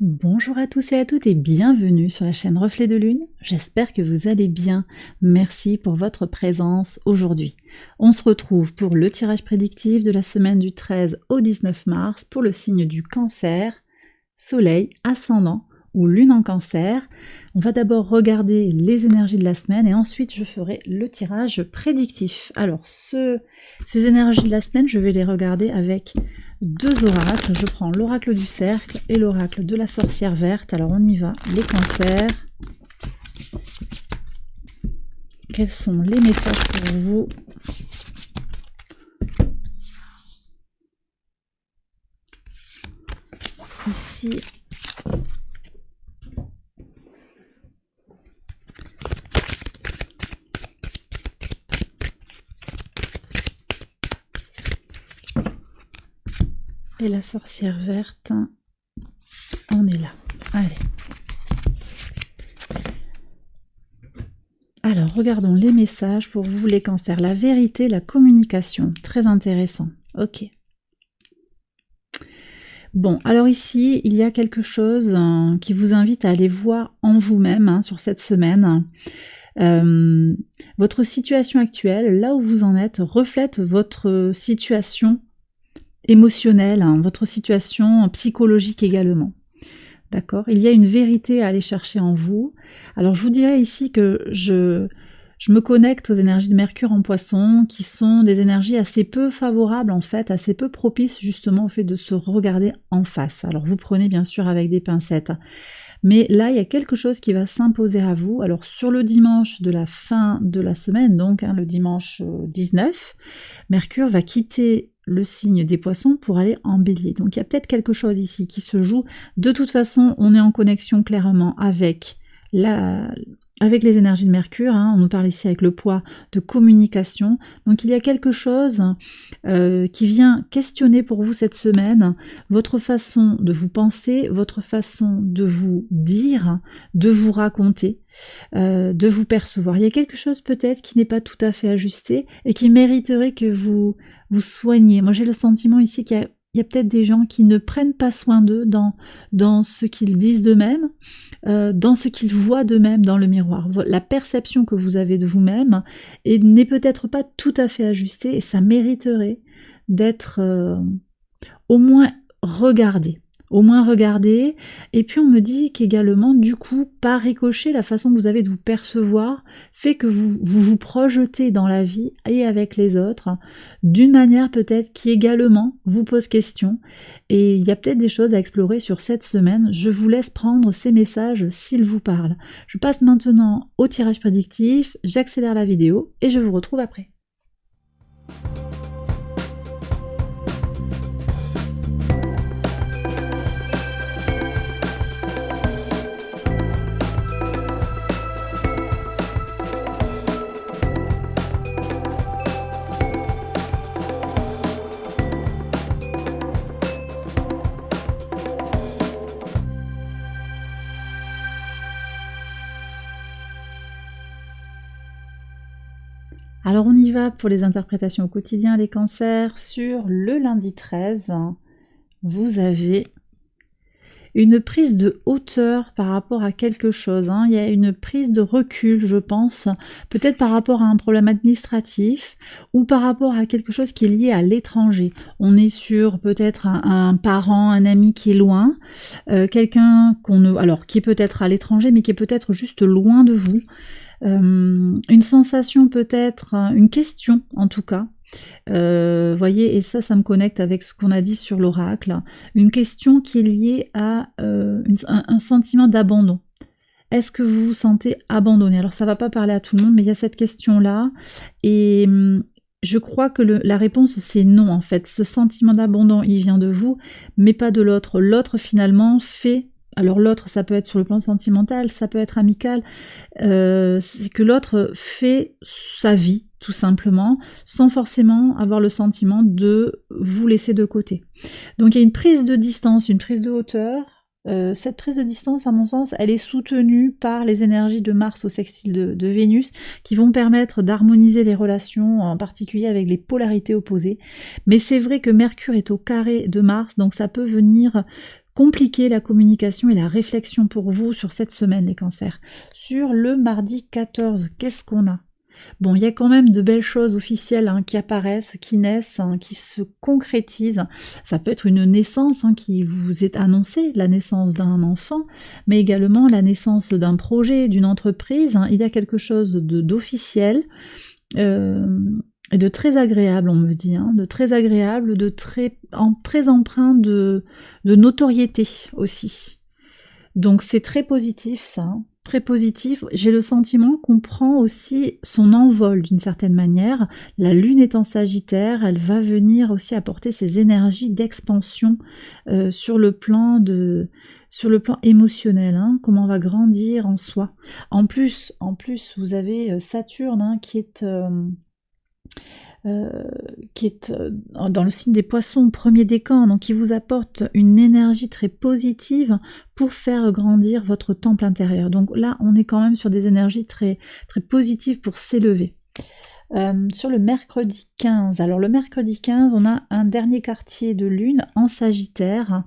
Bonjour à tous et à toutes et bienvenue sur la chaîne Reflet de Lune. J'espère que vous allez bien. Merci pour votre présence aujourd'hui. On se retrouve pour le tirage prédictif de la semaine du 13 au 19 mars pour le signe du Cancer, Soleil, Ascendant ou Lune en Cancer. On va d'abord regarder les énergies de la semaine et ensuite je ferai le tirage prédictif. Alors ces énergies de la semaine, je vais les regarder avec deux oracles. Je prends l'oracle du cercle et l'oracle de la sorcière verte. Alors on y va, les cancers. Quels sont les messages pour vous? Ici. Et la sorcière verte, on est là. Allez. Alors, regardons les messages pour vous les cancers. La vérité, la communication. Très intéressant. Ok. Bon, alors ici, il y a quelque chose qui vous invite à aller voir en vous-même sur cette semaine. Votre situation actuelle, là où vous en êtes, reflète votre situation émotionnelle, votre situation psychologique également. D'accord? Il y a une vérité à aller chercher en vous. Alors je vous dirais ici que je me connecte aux énergies de Mercure en Poisson, qui sont des énergies assez peu favorables en fait, assez peu propices justement au fait de se regarder en face. Alors vous prenez bien sûr avec des pincettes. Mais là, il y a quelque chose qui va s'imposer à vous. Alors sur le dimanche de la fin de la semaine, donc le dimanche 19, Mercure va quitter le signe des Poissons pour aller en Bélier. Donc il y a peut-être quelque chose ici qui se joue. De toute façon, on est en connexion clairement avec les énergies de Mercure, on nous parle ici avec le poids de communication. Donc il y a quelque chose qui vient questionner pour vous cette semaine, votre façon de vous penser, votre façon de vous dire, de vous raconter, de vous percevoir. Il y a quelque chose peut-être qui n'est pas tout à fait ajusté et qui mériterait que vous soigniez. Moi j'ai le sentiment ici qu'il y a peut-être des gens qui ne prennent pas soin d'eux dans ce qu'ils disent d'eux-mêmes, dans ce qu'ils voient d'eux-mêmes dans le miroir. La perception que vous avez de vous-même n'est peut-être pas tout à fait ajustée et ça mériterait d'être au moins regardé. Et puis on me dit qu'également, du coup, par ricochet, la façon que vous avez de vous percevoir fait que vous projetez dans la vie et avec les autres d'une manière peut-être qui également vous pose question. Et il y a peut-être des choses à explorer sur cette semaine. Je vous laisse prendre ces messages s'ils vous parlent. Je passe maintenant au tirage prédictif, j'accélère la vidéo et je vous retrouve après. Alors on y va pour les interprétations au quotidien, les cancers. Sur le lundi 13, vous avez une prise de hauteur par rapport à quelque chose. Il y a une prise de recul, je pense, peut-être par rapport à un problème administratif ou par rapport à quelque chose qui est lié à l'étranger. On est sur peut-être un parent, un ami qui est loin, quelqu'un qui est peut-être à l'étranger mais qui est peut-être juste loin de vous. Une sensation peut-être, une question en tout cas, voyez, et ça me connecte avec ce qu'on a dit sur l'oracle, une question qui est liée à un sentiment d'abandon. Est-ce que vous vous sentez abandonné? Alors ça va pas parler à tout le monde, mais il y a cette question-là, et je crois que la réponse c'est non en fait. Ce sentiment d'abandon, il vient de vous, mais pas de l'autre. L'autre finalement fait... Alors l'autre, ça peut être sur le plan sentimental, ça peut être amical, c'est que l'autre fait sa vie, tout simplement, sans forcément avoir le sentiment de vous laisser de côté. Donc il y a une prise de distance, une prise de hauteur. Cette prise de distance, à mon sens, elle est soutenue par les énergies de Mars au sextile de Vénus, qui vont permettre d'harmoniser les relations, en particulier avec les polarités opposées. Mais c'est vrai que Mercure est au carré de Mars, donc ça peut venir compliquer la communication et la réflexion pour vous sur cette semaine, les cancers. Sur le mardi 14, qu'est-ce qu'on a? Bon, il y a quand même de belles choses officielles qui apparaissent, qui naissent, qui se concrétisent. Ça peut être une naissance qui vous est annoncée, la naissance d'un enfant, mais également la naissance d'un projet, d'une entreprise. Il y a quelque chose d'officiel et de très agréable, on me dit, de très agréable, très empreint de notoriété aussi. Donc c'est très positif ça, très positif. J'ai le sentiment qu'on prend aussi son envol d'une certaine manière. La lune est en Sagittaire, elle va venir aussi apporter ses énergies d'expansion sur le plan émotionnel, comment on va grandir en soi. En plus vous avez Saturne qui est dans le signe des Poissons, premier décan, donc qui vous apporte une énergie très positive pour faire grandir votre temple intérieur. Donc là, on est quand même sur des énergies très, très positives pour s'élever. Sur le mercredi 15, alors le mercredi 15, on a un dernier quartier de lune en Sagittaire,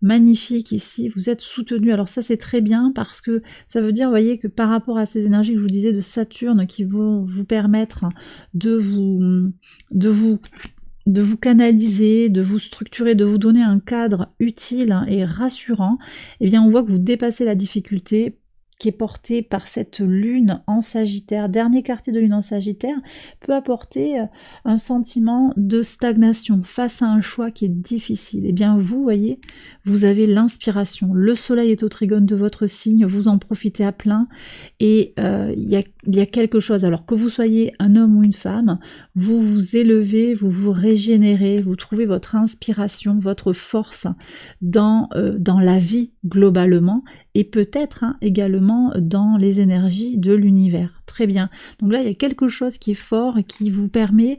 magnifique ici, vous êtes soutenu. Alors ça c'est très bien parce que ça veut dire, vous voyez, que par rapport à ces énergies que je vous disais de Saturne qui vont vous permettre de vous canaliser, de vous structurer, de vous donner un cadre utile et rassurant, eh bien on voit que vous dépassez la difficulté qui est portée par cette lune en Sagittaire, dernier quartier de lune en Sagittaire, peut apporter un sentiment de stagnation face à un choix qui est difficile. Eh bien vous voyez, vous avez l'inspiration, le soleil est au trigone de votre signe, vous en profitez à plein, et il y a quelque chose, alors que vous soyez un homme ou une femme, vous vous élevez, vous vous régénérez, vous trouvez votre inspiration, votre force dans la vie globalement, et peut-être également dans les énergies de l'univers. Très bien. Donc là, il y a quelque chose qui est fort et qui vous permet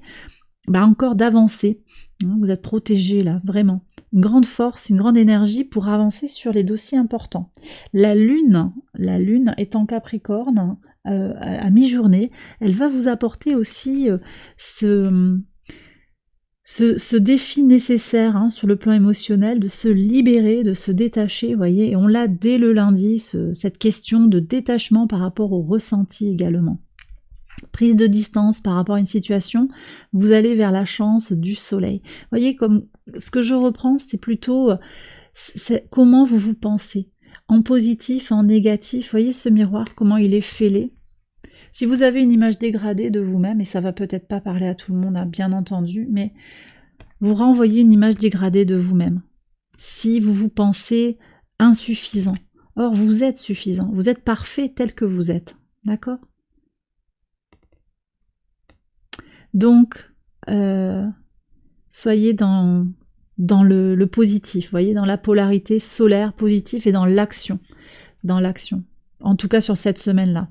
encore d'avancer. Vous êtes protégé là, vraiment. Une grande force, une grande énergie pour avancer sur les dossiers importants. La lune est en Capricorne à mi-journée. Elle va vous apporter aussi ce défi nécessaire sur le plan émotionnel, de se libérer, de se détacher, vous voyez, et on l'a dès le lundi, cette question de détachement par rapport au ressenti également. Prise de distance par rapport à une situation, vous allez vers la chance du soleil. Vous voyez, comme ce que je reprends, c'est plutôt comment vous vous pensez, en positif, en négatif. Vous voyez ce miroir, comment il est fêlé. Si vous avez une image dégradée de vous-même, et ça va peut-être pas parler à tout le monde, bien entendu, mais vous renvoyez une image dégradée de vous-même. Si vous vous pensez insuffisant. Or, vous êtes suffisant, vous êtes parfait tel que vous êtes. D'accord ? Donc, soyez dans le positif, vous voyez, dans la polarité solaire, positif, et dans l'action. En tout cas, sur cette semaine-là.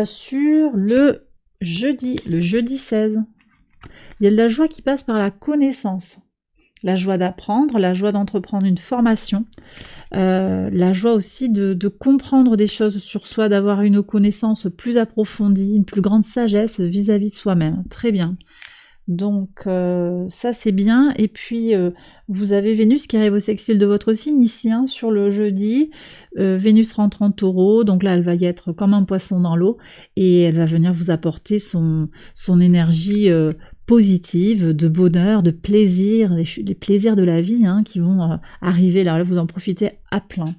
Sur le jeudi 16, il y a de la joie qui passe par la connaissance, la joie d'apprendre, la joie d'entreprendre une formation, la joie aussi de comprendre des choses sur soi, d'avoir une connaissance plus approfondie, une plus grande sagesse vis-à-vis de soi-même. Très bien. Donc ça c'est bien, et puis vous avez Vénus qui arrive au sextile de votre signe ici sur le jeudi. Vénus rentre en Taureau, donc là elle va y être comme un poisson dans l'eau, et elle va venir vous apporter son énergie positive, de bonheur, de plaisir, les plaisirs de la vie qui vont arriver là, vous en profitez à plein.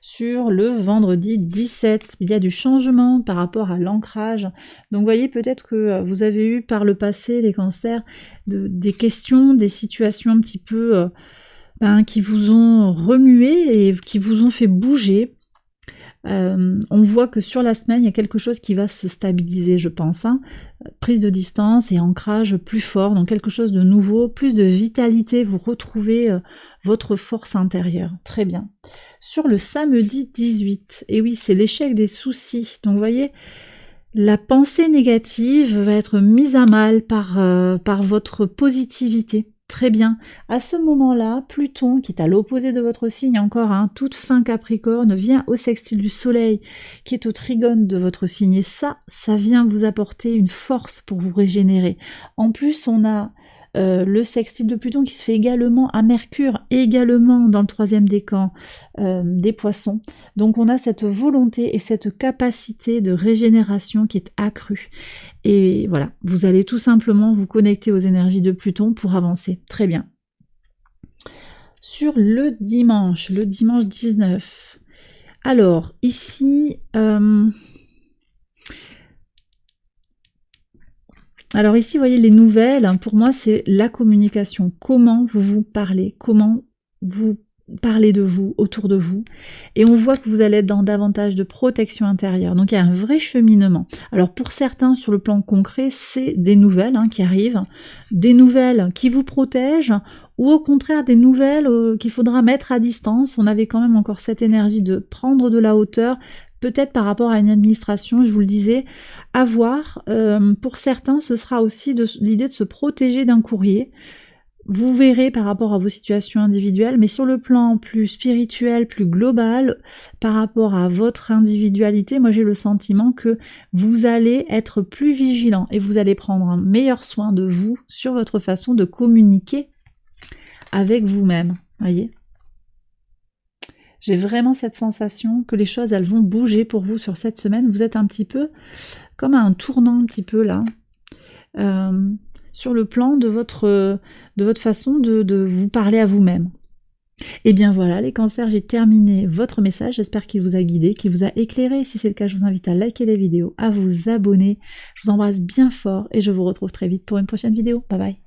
Sur le vendredi 17, il y a du changement par rapport à l'ancrage. Donc vous voyez, peut-être que vous avez eu par le passé, les cancers, des questions, des situations un petit peu qui vous ont remué et qui vous ont fait bouger. On voit que sur la semaine, il y a quelque chose qui va se stabiliser, je pense. Prise de distance et ancrage plus fort, donc quelque chose de nouveau, plus de vitalité, vous retrouvez votre force intérieure. Très bien. Sur le samedi 18, et oui, c'est l'échec des soucis. Donc vous voyez, la pensée négative va être mise à mal par votre positivité. Très bien. À ce moment-là, Pluton, qui est à l'opposé de votre signe encore, toute fin Capricorne, vient au sextile du Soleil, qui est au trigone de votre signe. Et ça vient vous apporter une force pour vous régénérer. En plus, on a le sextile de Pluton qui se fait également à Mercure, également dans le 3e décan des Poissons. Donc on a cette volonté et cette capacité de régénération qui est accrue. Et voilà, vous allez tout simplement vous connecter aux énergies de Pluton pour avancer. Très bien. Sur le dimanche 19. Alors, ici... Alors ici, vous voyez, les nouvelles, pour moi, c'est la communication. Comment vous vous parlez, comment vous parlez de vous, autour de vous. Et on voit que vous allez être dans davantage de protection intérieure. Donc il y a un vrai cheminement. Alors pour certains, sur le plan concret, c'est des nouvelles qui arrivent, des nouvelles qui vous protègent, ou au contraire des nouvelles qu'il faudra mettre à distance. On avait quand même encore cette énergie de prendre de la hauteur, peut-être par rapport à une administration, je vous le disais, à voir. Pour certains, ce sera aussi l'idée de se protéger d'un courrier. Vous verrez par rapport à vos situations individuelles, mais sur le plan plus spirituel, plus global, par rapport à votre individualité, moi j'ai le sentiment que vous allez être plus vigilant et vous allez prendre un meilleur soin de vous sur votre façon de communiquer avec vous-même, voyez. J'ai vraiment cette sensation que les choses, elles vont bouger pour vous sur cette semaine. Vous êtes un petit peu comme à un tournant un petit peu là, sur le plan de votre façon de vous parler à vous-même. Et bien voilà, les cancers, j'ai terminé votre message. J'espère qu'il vous a guidé, qu'il vous a éclairé. Si c'est le cas, je vous invite à liker les vidéos, à vous abonner. Je vous embrasse bien fort et je vous retrouve très vite pour une prochaine vidéo. Bye bye.